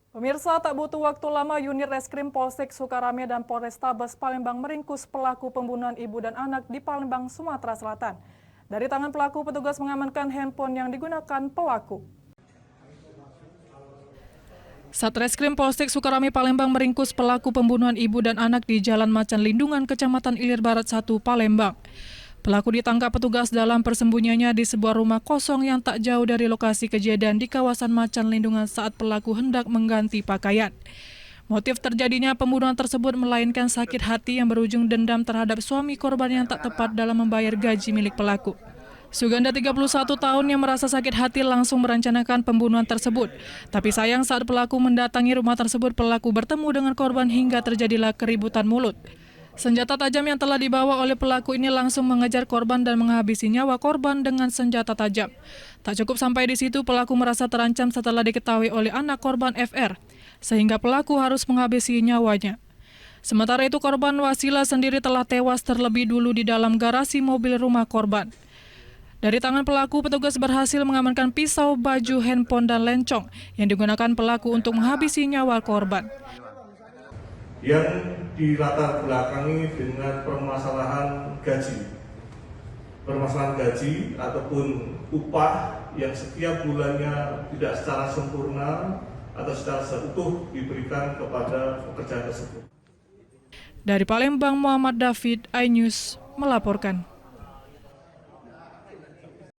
Pemirsa, tak butuh waktu lama unit Reskrim Polsek Sukarame dan Polrestabes Palembang meringkus pelaku pembunuhan ibu dan anak di Palembang, Sumatera Selatan. Dari tangan pelaku, petugas mengamankan handphone yang digunakan pelaku. Satreskrim Polsek Sukarame Palembang meringkus pelaku pembunuhan ibu dan anak di Jalan Macan Lindungan, Kecamatan Ilir Barat 1, Palembang. Pelaku ditangkap petugas dalam persembunyiannya di sebuah rumah kosong yang tak jauh dari lokasi kejadian di kawasan Macan Lindungan saat pelaku hendak mengganti pakaian. Motif terjadinya pembunuhan tersebut melainkan sakit hati yang berujung dendam terhadap suami korban yang tak tepat dalam membayar gaji milik pelaku. Suganda 31 tahun yang merasa sakit hati langsung merencanakan pembunuhan tersebut. Tapi sayang saat pelaku mendatangi rumah tersebut, pelaku bertemu dengan korban hingga terjadilah keributan mulut. Senjata tajam yang telah dibawa oleh pelaku ini langsung mengejar korban dan menghabisi nyawa korban dengan senjata tajam. Tak cukup sampai di situ, pelaku merasa terancam setelah diketahui oleh anak korban FR, sehingga pelaku harus menghabisi nyawanya. Sementara itu, korban Wasila sendiri telah tewas terlebih dulu di dalam garasi mobil rumah korban. Dari tangan pelaku, petugas berhasil mengamankan pisau, baju, handphone, dan lencong yang digunakan pelaku untuk menghabisi nyawa korban. Yang dilatar belakangi dengan permasalahan gaji ataupun upah yang setiap bulannya tidak secara sempurna atau secara seutuh diberikan kepada pekerja tersebut. Dari Palembang, Muhammad David, iNews melaporkan.